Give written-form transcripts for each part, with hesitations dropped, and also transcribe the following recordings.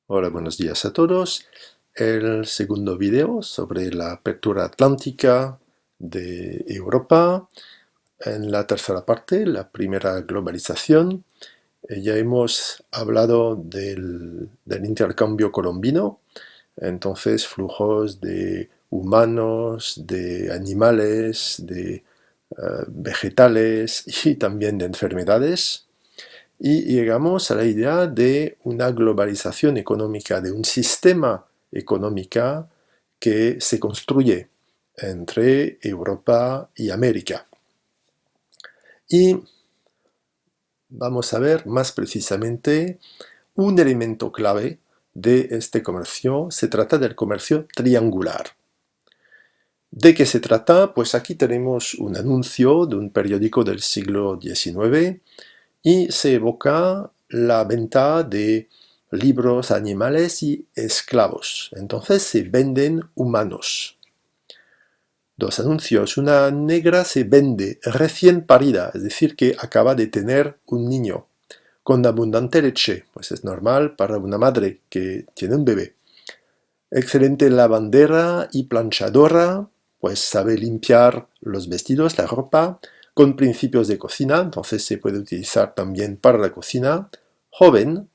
Hola, buenos días a todos. El segundo video sobre la apertura atlántica de Europa. En la tercera parte, la primera globalización, ya hemos hablado del intercambio colombino, entonces flujos de humanos, de animales, de vegetales y también de enfermedades. Y llegamos a la idea de una globalización económica, de un sistema económico que se construye entre Europa y América. Y vamos a ver más precisamente un elemento clave de este comercio. Se trata del comercio triangular. ¿De qué se trata? Pues aquí tenemos un anuncio de un periódico del siglo XIX y se evoca la venta de libros, animales y esclavos. Entonces se venden humanos. Dos anuncios. Una negra se vende recién parida, es decir, que acaba de tener un niño, con abundante leche, pues es normal para una madre que tiene un bebé. Excelente lavandera y planchadora, pues sabe limpiar los vestidos, la ropa, con principios de cocina, entonces se puede utilizar también para la cocina. Joven,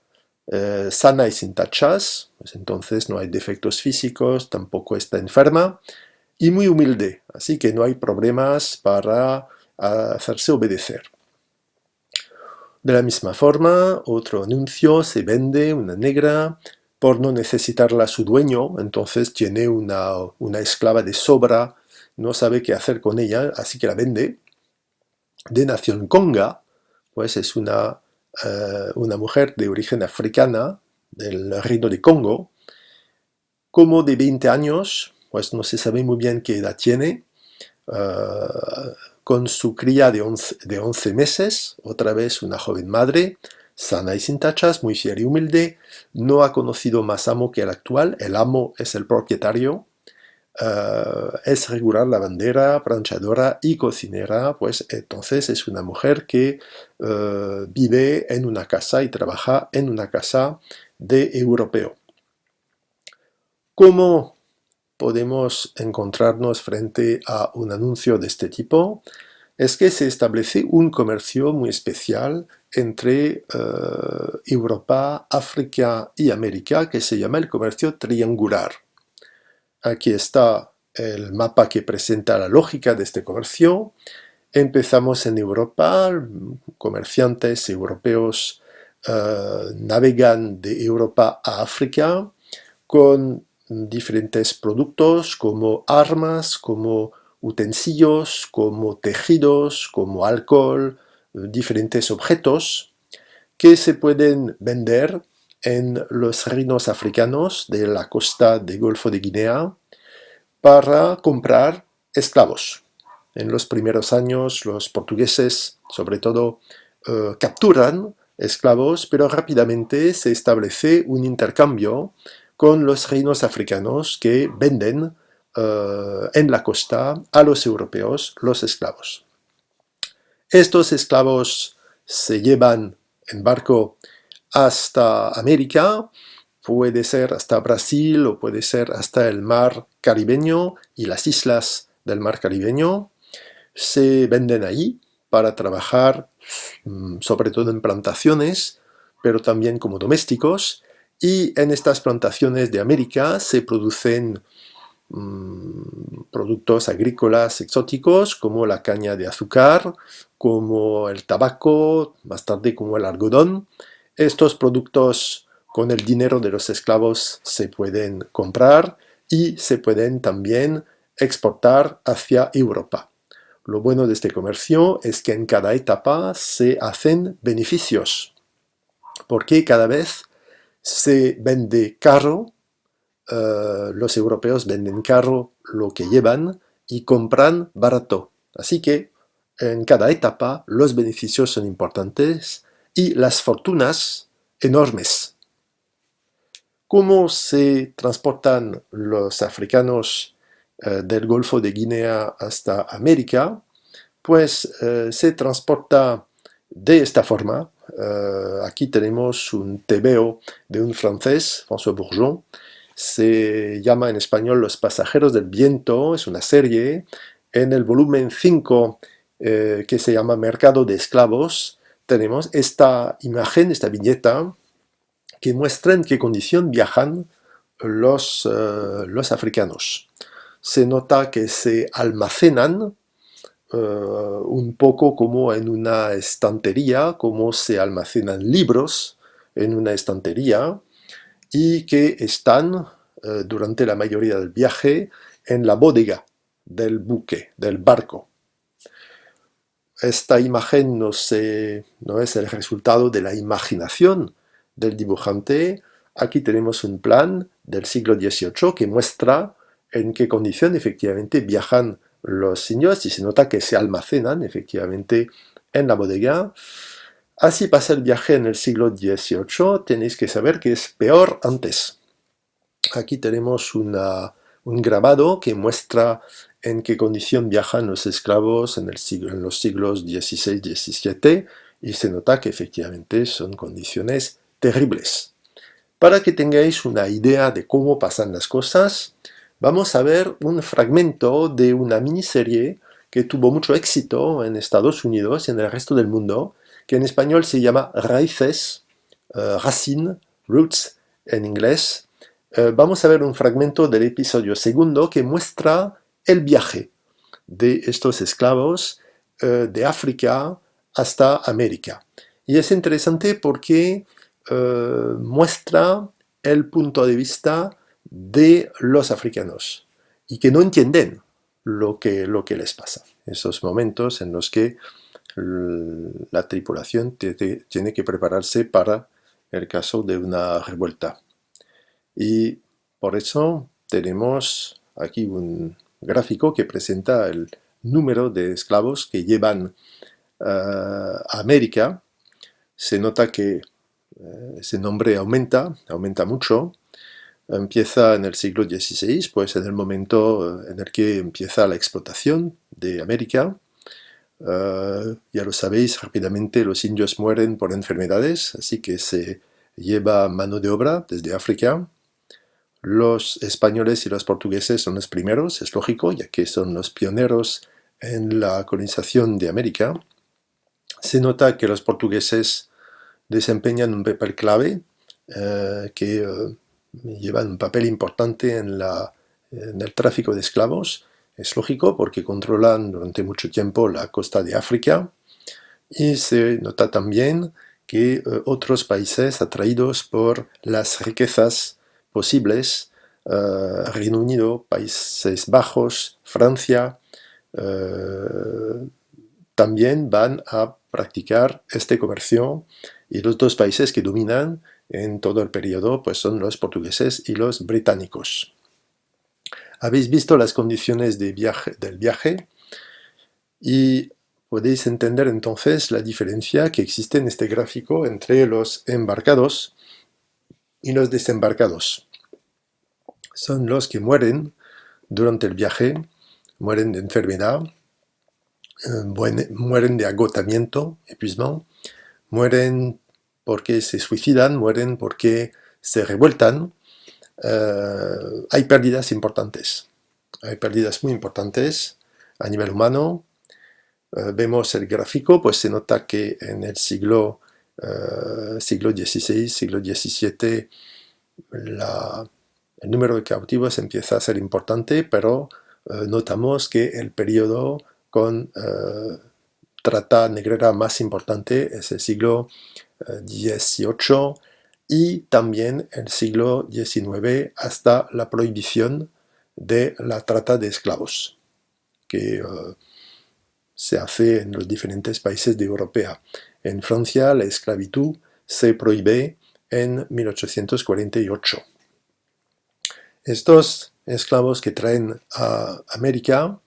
sana y sin tachas, pues entonces no hay defectos físicos, tampoco está enferma, y muy humilde, así que no hay problemas para hacerse obedecer. De la misma forma, otro anuncio se vende una negra por no necesitarla su dueño, entonces tiene una esclava de sobra, no sabe qué hacer con ella, así que la vende. De nación conga, pues es una mujer de origen africana del reino de Congo, como de 20 años, pues no se sabe muy bien qué edad tiene, con su cría de 11 meses, otra vez una joven madre, sana y sin tachas, muy fiel y humilde, no ha conocido más amo que el actual, el amo es el propietario, es regular lavandera, planchadora y cocinera, pues entonces es una mujer que vive en una casa y trabaja en una casa de europeo. ¿Cómo podemos encontrarnos frente a un anuncio de este tipo? Es que se establece un comercio muy especial entre Europa, África y América que se llama el comercio triangular. Aquí está el mapa que presenta la lógica de este comercio. Empezamos en Europa, comerciantes europeos navegan de Europa a África con diferentes productos como armas, como utensilios, como tejidos, como alcohol, diferentes objetos que se pueden vender en los reinos africanos de la costa del Golfo de Guinea para comprar esclavos. En los primeros años los portugueses, sobre todo, capturan esclavos, pero rápidamente se establece un intercambio con los reinos africanos que venden en la costa a los europeos los esclavos. Estos esclavos se llevan en barco hasta América, puede ser hasta Brasil o puede ser hasta el mar caribeño y las islas del mar caribeño. Se venden ahí para trabajar sobre todo en plantaciones, pero también como domésticos. Y en estas plantaciones de América se producen productos agrícolas exóticos como la caña de azúcar, como el tabaco, más tarde como el algodón. Estos productos con el dinero de los esclavos se pueden comprar y se pueden también exportar hacia Europa. Lo bueno de este comercio es que en cada etapa se hacen beneficios, porque cada vez se vende caro, los europeos venden caro lo que llevan y compran barato. Así que en cada etapa los beneficios son importantes y las fortunas enormes. ¿Cómo se transportan los africanos del Golfo de Guinea hasta América? Pues se transporta de esta forma. Aquí tenemos un tebeo de un francés, François Bourgeon. Se llama en español Los pasajeros del viento, es una serie. En el volumen 5, que se llama Mercado de esclavos, tenemos esta imagen, esta viñeta, que muestra en qué condición viajan los africanos. Se nota que se almacenan un poco como en una estantería, como se almacenan libros en una estantería, y que están durante la mayoría del viaje en la bodega del buque, del barco. Esta imagen no es el resultado de la imaginación del dibujante. Aquí tenemos un plan del siglo XVIII que muestra en qué condición efectivamente viajan los señores y se nota que se almacenan efectivamente en la bodega. Así pasa el viaje en el siglo XVIII. Tenéis que saber que es peor antes. Aquí tenemos un grabado que muestra en qué condición viajan los esclavos en los siglos XVI y XVII, y se nota que efectivamente son condiciones terribles. Para que tengáis una idea de cómo pasan las cosas, vamos a ver un fragmento de una miniserie que tuvo mucho éxito en Estados Unidos y en el resto del mundo, que en español se llama Raíces, Racine, Roots en inglés. Vamos a ver un fragmento del episodio segundo que muestra el viaje de estos esclavos de África hasta América. Y es interesante porque muestra el punto de vista de los africanos y que no entienden lo que les pasa. Esos momentos en los que la tripulación tiene que prepararse para el caso de una revuelta. Y por eso tenemos aquí un gráfico que presenta el número de esclavos que llevan a América. Se nota que ese nombre aumenta mucho. Empieza en el siglo XVI, pues en el momento en el que empieza la explotación de América. Ya lo sabéis, rápidamente los indios mueren por enfermedades, así que se lleva mano de obra desde África. Los españoles y los portugueses son los primeros, es lógico, ya que son los pioneros en la colonización de América. Se nota que los portugueses desempeñan un papel clave, que llevan un papel importante en el tráfico de esclavos. Es lógico porque controlan durante mucho tiempo la costa de África. Y se nota también que otros países atraídos por las riquezas posibles, Reino Unido, Países Bajos, Francia, también van a practicar este comercio, y los dos países que dominan en todo el periodo pues son los portugueses y los británicos. Habéis visto las condiciones del viaje y podéis entender entonces la diferencia que existe en este gráfico entre los embarcados y los desembarcados. Son los que mueren durante el viaje, mueren de enfermedad, mueren de agotamiento, épuisement, mueren porque se suicidan, mueren porque se revueltan. Hay pérdidas importantes, hay pérdidas muy importantes a nivel humano. Vemos el gráfico, pues se nota que en el siglo XVI, siglo XVII, el número de cautivos empieza a ser importante, pero notamos que el periodo con trata negrera más importante es el siglo XVIII y también el siglo XIX, hasta la prohibición de la trata de esclavos, que se hace en los diferentes países de Europa. En Francia la esclavitud se prohíbe en 1848. Estos esclavos que traen a América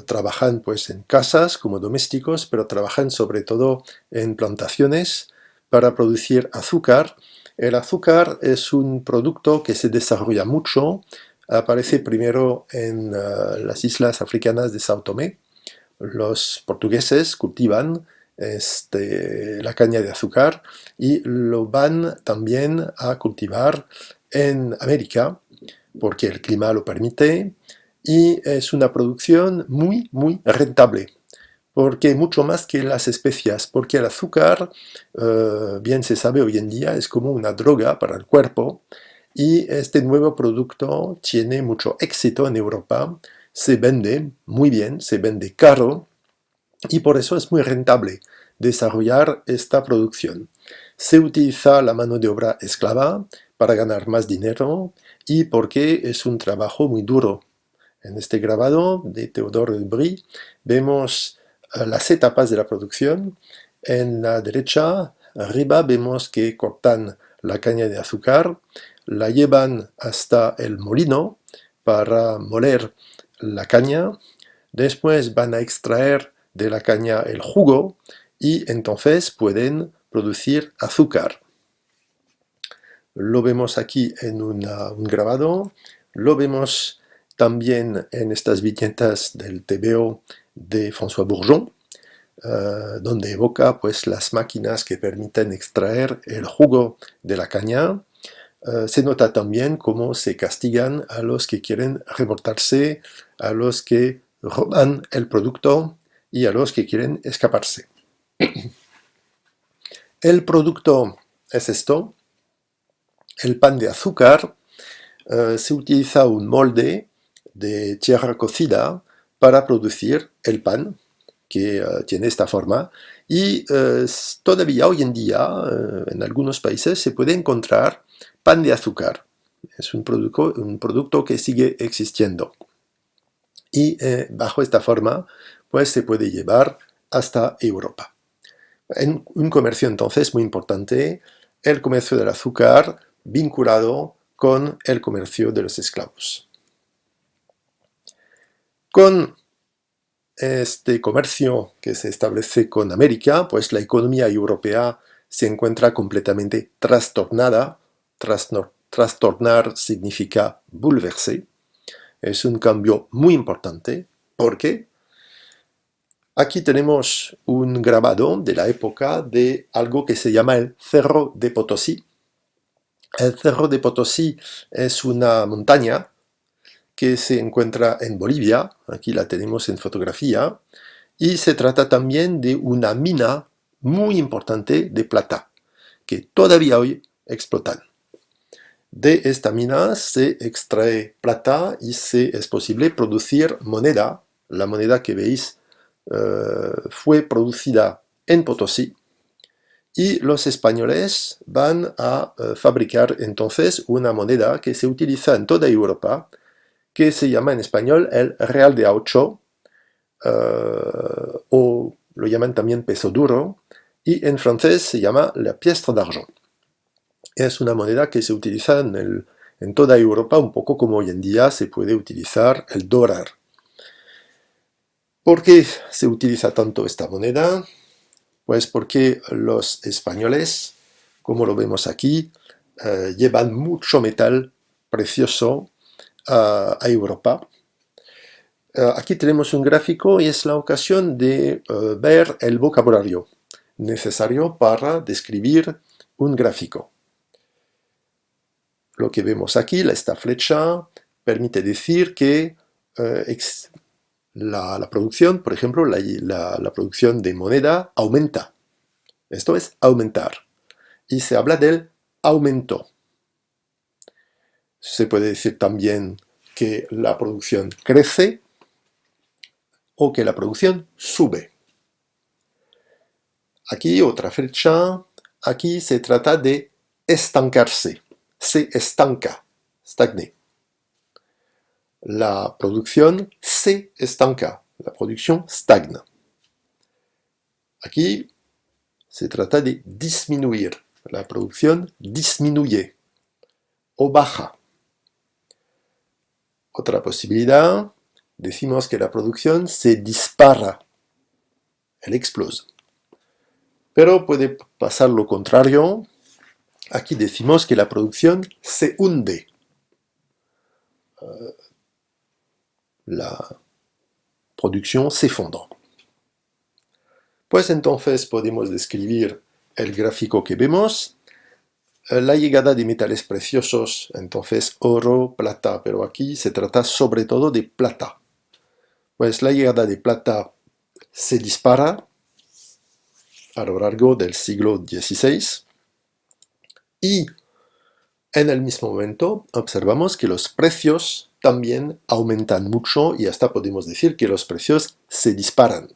trabajan pues en casas como domésticos, pero trabajan sobre todo en plantaciones para producir azúcar. El azúcar es un producto que se desarrolla mucho, aparece primero en las islas africanas de Sao Tomé. Los portugueses cultivan la caña de azúcar y lo van también a cultivar en América porque el clima lo permite y es una producción muy, muy rentable. Porque mucho más que las especias, porque el azúcar, bien se sabe hoy en día, es como una droga para el cuerpo y este nuevo producto tiene mucho éxito en Europa, se vende muy bien, se vende caro y por eso es muy rentable desarrollar esta producción. Se utiliza la mano de obra esclava para ganar más dinero y porque es un trabajo muy duro. En este grabado de Théodore Brie vemos las etapas de la producción. En la derecha, arriba, vemos que cortan la caña de azúcar, la llevan hasta el molino para moler la caña, después van a extraer de la caña el jugo y entonces pueden producir azúcar. Lo vemos aquí en un grabado, lo vemos también en estas viñetas del TVO de François Bourgeon, donde evoca pues, las máquinas que permiten extraer el jugo de la caña. Se nota también cómo se castigan a los que quieren revoltarse, a los que roban el producto y a los que quieren escaparse. El producto es esto, el pan de azúcar. Se utiliza un molde de tierra cocida para producir el pan que tiene esta forma y todavía hoy en día en algunos países se puede encontrar pan de azúcar. Es un producto que sigue existiendo y bajo esta forma pues se puede llevar hasta Europa. En un comercio entonces muy importante, el comercio del azúcar vinculado con el comercio de los esclavos. Con este comercio que se establece con América, pues la economía europea se encuentra completamente trastornada. Trastornar significa bouleverser. Es un cambio muy importante porque aquí tenemos un grabado de la época de algo que se llama el Cerro de Potosí. El Cerro de Potosí es una montaña que se encuentra en Bolivia, aquí la tenemos en fotografía, y se trata también de una mina muy importante de plata, que todavía hoy explotan. De esta mina se extrae plata y es posible producir moneda. La moneda que veis fue producida en Potosí y los españoles van a fabricar entonces una moneda que se utiliza en toda Europa, que se llama en español el real de a 8, o lo llaman también peso duro, y en francés se llama la pièce d'argent. Es una moneda que se utiliza en toda Europa, un poco como hoy en día se puede utilizar el dólar. ¿Por qué se utiliza tanto esta moneda? Pues porque los españoles, como lo vemos aquí, llevan mucho metal precioso a Europa. Aquí tenemos un gráfico y es la ocasión de ver el vocabulario necesario para describir un gráfico. Lo que vemos aquí, esta flecha, permite decir que la producción, por ejemplo, la producción de moneda aumenta. Esto es aumentar. Y se habla del aumento. Se puede decir también que la producción crece o que la producción sube. Aquí otra flecha. Aquí se trata de estancarse. Se estanca, stagné. La producción se estanca, la producción stagna. Aquí se trata de disminuir, la producción disminuye o baja. Otra posibilidad, decimos que la producción se dispara, elle explose. Pero puede pasar lo contrario. Aquí decimos que la producción se hunde. La production s'effondre. Pues entonces podemos describir el gráfico que vemos. La llegada de metales preciosos, entonces oro, plata, pero aquí se trata sobre todo de plata. Pues la llegada de plata se dispara a lo largo del siglo XVI y en el mismo momento observamos que los precios también aumentan mucho y hasta podemos decir que los precios se disparan.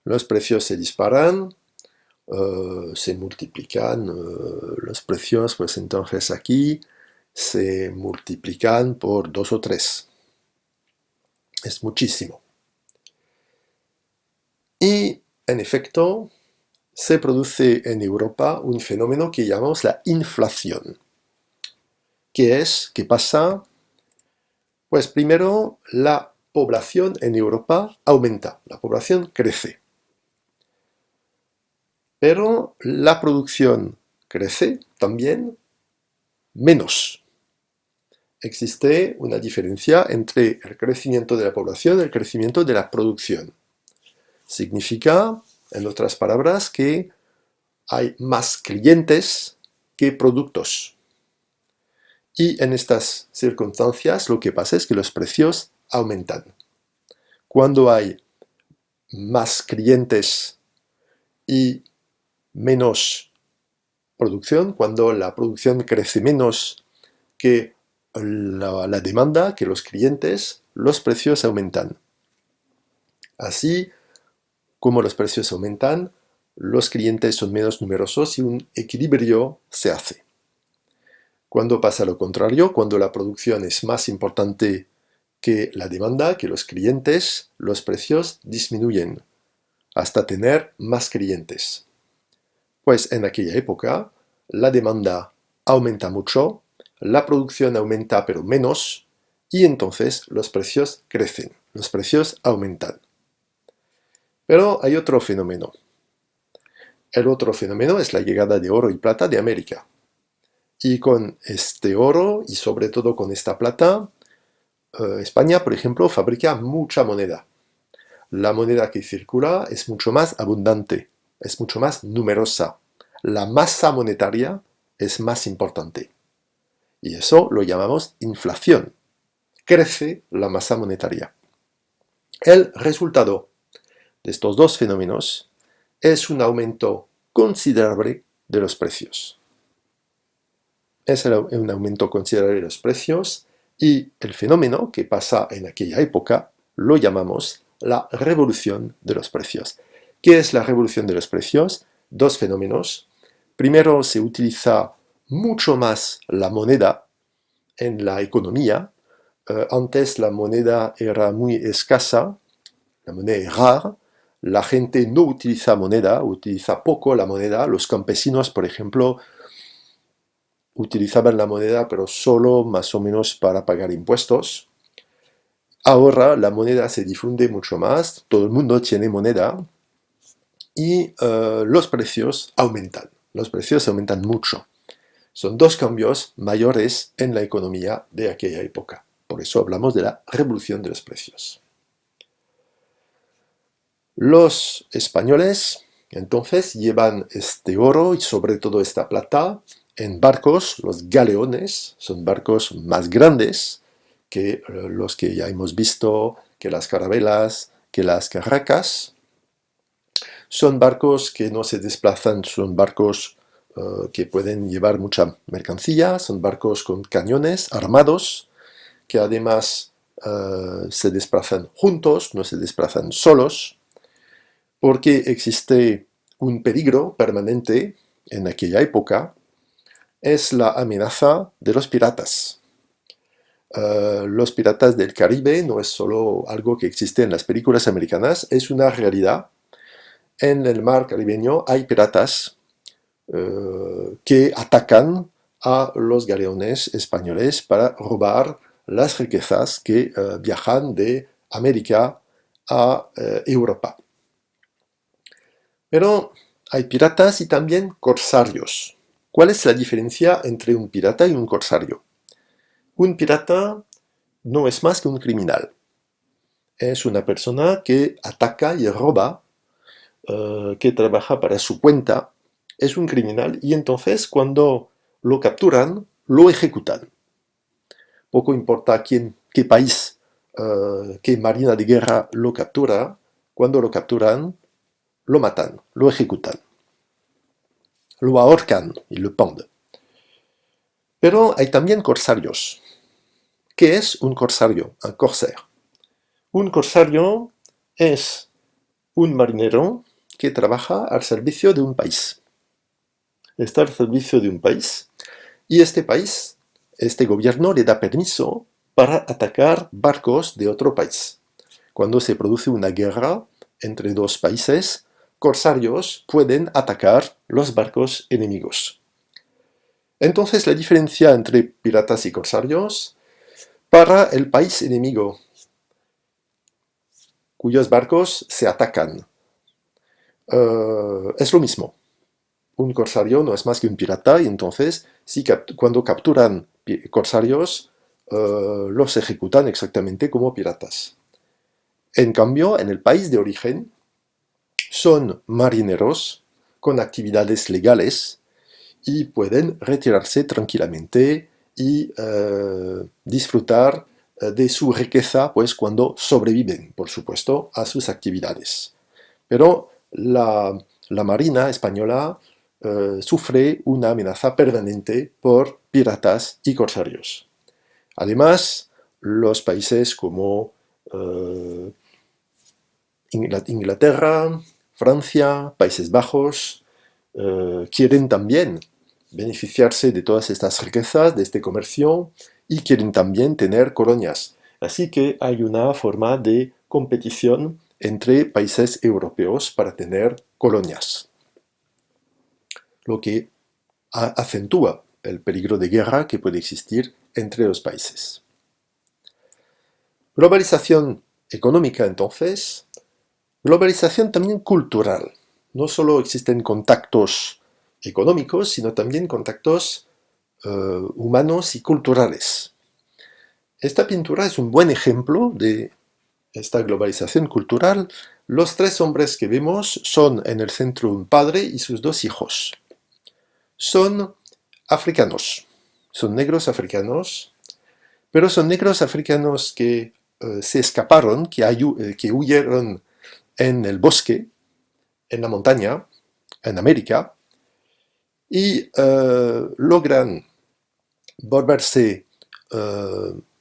Los precios se disparan, se multiplican los precios, pues entonces aquí se multiplican por 2 o 3. Es muchísimo. Y en efecto, se produce en Europa un fenómeno que llamamos la inflación. ¿Qué pasa? Pues primero, la población en Europa aumenta, la población crece. Pero la producción crece también menos. Existe una diferencia entre el crecimiento de la población y el crecimiento de la producción. Significa, en otras palabras, que hay más clientes que productos. Y en estas circunstancias lo que pasa es que los precios aumentan. Cuando hay más clientes y menos producción, cuando la producción crece menos que la demanda, que los clientes, los precios aumentan. Así como los precios aumentan, los clientes son menos numerosos y un equilibrio se hace. Cuando pasa lo contrario, cuando la producción es más importante que la demanda, que los clientes, los precios disminuyen hasta tener más clientes. Pues en aquella época la demanda aumenta mucho, la producción aumenta pero menos, y entonces los precios crecen, los precios aumentan. Pero hay otro fenómeno. El otro fenómeno es la llegada de oro y plata de América. Y con este oro, y sobre todo con esta plata, España, por ejemplo, fabrica mucha moneda. La moneda que circula es mucho más abundante, es mucho más numerosa. La masa monetaria es más importante. Y eso lo llamamos inflación. Crece la masa monetaria. El resultado de estos dos fenómenos es un aumento considerable de los precios. Es un aumento considerable de los precios y el fenómeno que pasa en aquella época lo llamamos la revolución de los precios. ¿Qué es la revolución de los precios? Dos fenómenos. Primero, se utiliza mucho más la moneda en la economía. Antes la moneda era muy escasa, la moneda es rara, la gente no utiliza moneda, utiliza poco la moneda. Los campesinos, por ejemplo, utilizaban la moneda, pero solo más o menos para pagar impuestos. Ahora la moneda se difunde mucho más, todo el mundo tiene moneda y los precios aumentan mucho. Son dos cambios mayores en la economía de aquella época. Por eso hablamos de la revolución de los precios. Los españoles entonces llevan este oro y sobre todo esta plata en barcos, los galeones, son barcos más grandes que los que ya hemos visto, que las carabelas, que las carracas. Son barcos que no se desplazan, son barcos que pueden llevar mucha mercancía, son barcos con cañones armados, que además se desplazan juntos, no se desplazan solos, porque existe un peligro permanente en aquella época, es la amenaza de los piratas. Los piratas del Caribe no es solo algo que existe en las películas americanas, es una realidad. En el mar caribeño hay piratas que atacan a los galeones españoles para robar las riquezas que viajan de América a Europa. Pero hay piratas y también corsarios. ¿Cuál es la diferencia entre un pirata y un corsario? Un pirata no es más que un criminal. Es una persona que ataca y roba que trabaja para su cuenta, es un criminal y entonces cuando lo capturan, lo ejecutan. Poco importa qué país, qué marina de guerra lo captura, cuando lo capturan, lo matan, lo ejecutan, lo ahorcan y lo penden. Pero hay también corsarios. ¿Qué es un corsario? Un corsaire. Un corsario es un marinero que trabaja al servicio de un país. Está al servicio de un país y este país, este gobierno le da permiso para atacar barcos de otro país. Cuando se produce una guerra entre dos países, corsarios pueden atacar los barcos enemigos. Entonces la diferencia entre piratas y corsarios, para el país enemigo, cuyos barcos se atacan, es lo mismo. Un corsario no es más que un pirata y entonces cuando capturan corsarios los ejecutan exactamente como piratas. En cambio, en el país de origen son marineros con actividades legales y pueden retirarse tranquilamente y disfrutar de su riqueza pues cuando sobreviven, por supuesto, a sus actividades. Pero la Marina española sufre una amenaza permanente por piratas y corsarios. Además, los países como Inglaterra, Francia, Países Bajos, quieren también beneficiarse de todas estas riquezas, de este comercio, y quieren también tener colonias. Así que hay una forma de competición entre países europeos para tener colonias, lo que acentúa el peligro de guerra que puede existir entre los países. Globalización económica, entonces, globalización también cultural. No solo existen contactos económicos, sino también contactos humanos y culturales. Esta pintura es un buen ejemplo de esta globalización cultural. Los tres hombres que vemos son en el centro un padre y sus dos hijos. Son africanos, son negros africanos, pero son negros africanos que se escaparon, que huyeron en el bosque, en la montaña, en América, y logran volverse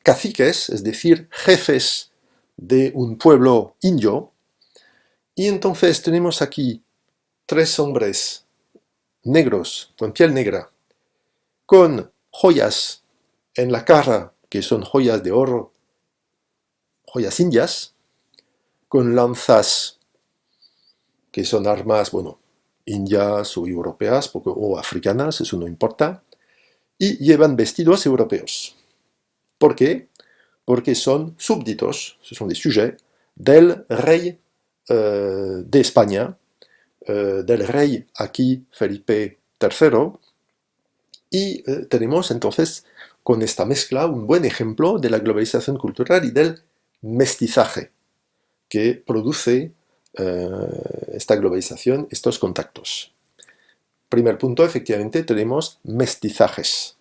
caciques, es decir, jefes de un pueblo indio, y entonces tenemos aquí tres hombres negros, con piel negra, con joyas en la cara, que son joyas de oro, joyas indias, con lanzas, que son armas, bueno, indias o europeas, o africanas, eso no importa, y llevan vestidos europeos. ¿Por qué? Porque son súbditos, son des sujets, del rey de España, del rey aquí Felipe III, y tenemos entonces con esta mezcla un buen ejemplo de la globalización cultural y del mestizaje que produce esta globalización, estos contactos. Primer punto, efectivamente, tenemos mestizajes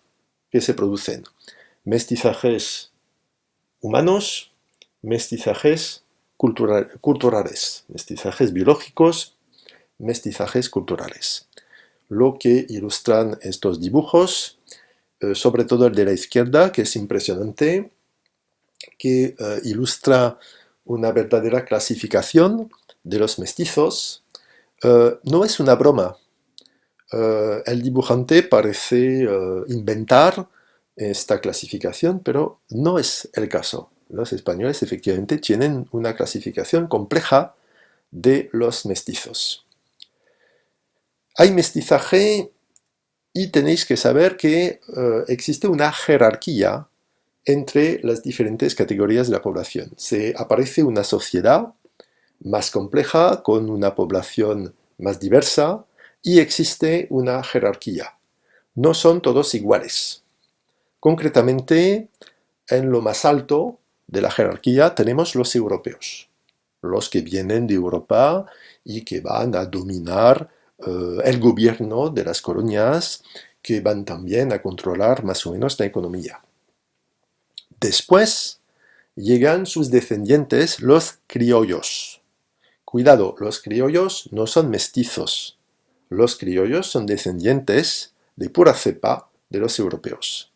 que se producen. Mestizajes humanos, mestizajes culturales, mestizajes biológicos, mestizajes culturales. Lo que ilustran estos dibujos, sobre todo el de la izquierda, que es impresionante, que ilustra una verdadera clasificación de los mestizos. No es una broma. El dibujante parece inventar esta clasificación, pero no es el caso. Los españoles efectivamente tienen una clasificación compleja de los mestizos. Hay mestizaje y tenéis que saber que existe una jerarquía entre las diferentes categorías de la población. Se aparece una sociedad más compleja, con una población más diversa, y existe una jerarquía. No son todos iguales. Concretamente, en lo más alto de la jerarquía tenemos los europeos. los que vienen de Europa y que van a dominar el gobierno de las colonias, que van también a controlar más o menos la economía. Después llegan sus descendientes, los criollos. Cuidado, los criollos no son mestizos. Los criollos son descendientes de pura cepa de los europeos.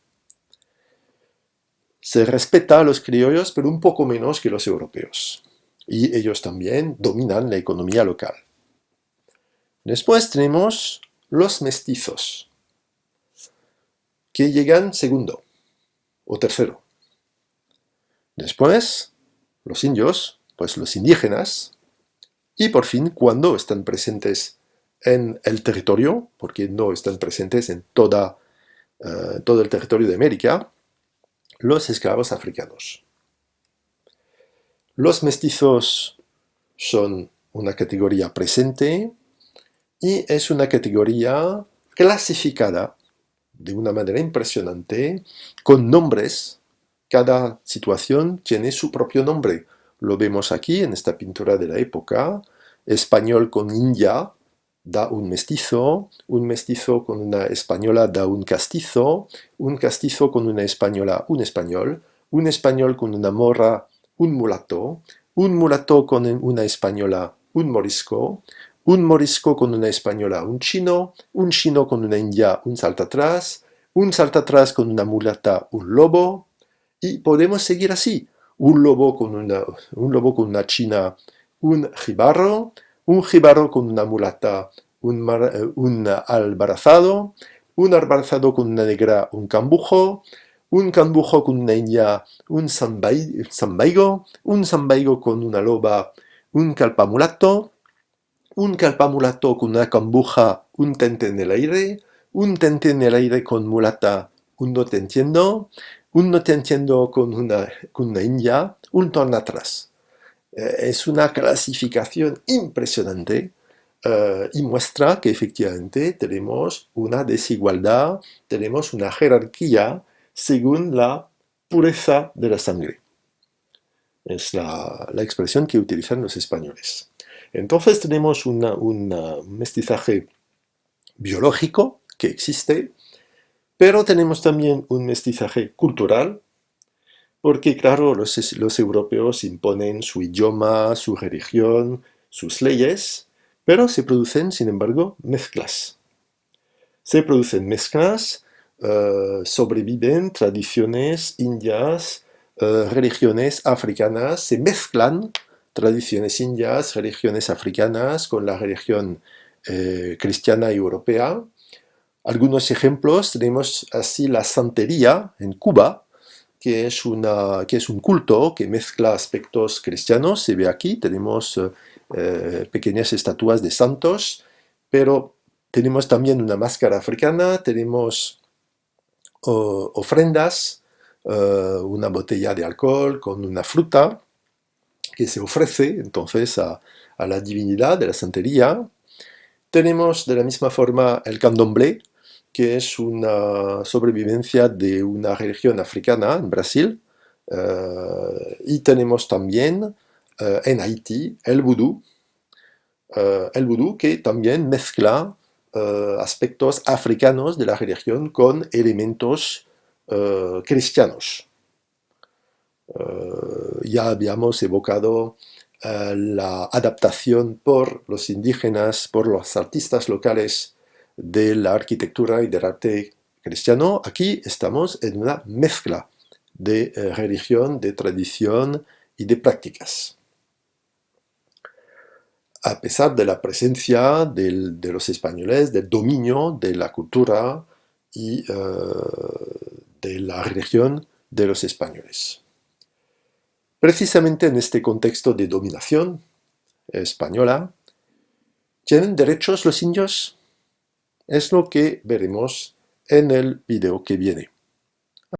Se respeta a los criollos, pero un poco menos que los europeos. Y ellos también dominan la economía local. Después tenemos los mestizos, que llegan segundo o tercero. Después, los indios, pues los indígenas, y por fin, cuando están presentes en el territorio, porque no están presentes en todo el territorio de América, los esclavos africanos. Los mestizos son una categoría presente y es una categoría clasificada de una manera impresionante con nombres. Cada situación tiene su propio nombre. Lo vemos aquí en esta pintura de la época. Español con india da un mestizo con una española da un castizo con una española un español con una morra un mulato con una española un morisco con una española un chino con una india un saltatrás con una mulata un lobo, y podemos seguir así. Un lobo con una china, un jibarro con una mulata, un albarazado con una negra, un cambujo con una india, un zambaigo con una loba, un calpamulato con una cambuja, un tente en el aire, un tente en el aire con mulata, un no te entiendo con una india, un tornatras. Es una clasificación impresionante y muestra que efectivamente tenemos una desigualdad, tenemos una jerarquía según la pureza de la sangre. Es la expresión que utilizan los españoles. Entonces tenemos un mestizaje biológico que existe, pero tenemos también un mestizaje cultural, porque claro, los europeos imponen su idioma, su religión, sus leyes, pero se producen, sin embargo, mezclas. Se producen mezclas, sobreviven tradiciones indias, religiones africanas, se mezclan tradiciones indias, religiones africanas con la religión cristiana y europea. Algunos ejemplos, tenemos así la santería en Cuba, que es un culto que mezcla aspectos cristianos. Se ve aquí, tenemos pequeñas estatuas de santos, pero tenemos también una máscara africana, tenemos ofrendas, una botella de alcohol con una fruta que se ofrece entonces a la divinidad de la santería. Tenemos de la misma forma el candomblé, que es una sobrevivencia de una religión africana en Brasil, y tenemos también en Haití el vudú que también mezcla aspectos africanos de la religión con elementos cristianos. Ya habíamos evocado la adaptación por los indígenas, por los artistas locales de la arquitectura y del arte cristiano. Aquí estamos en una mezcla de religión, de tradición y de prácticas. A pesar de la presencia de los españoles, del dominio de la cultura y de la religión de los españoles. Precisamente en este contexto de dominación española, ¿tienen derechos los indios? Es lo que veremos en el video que viene.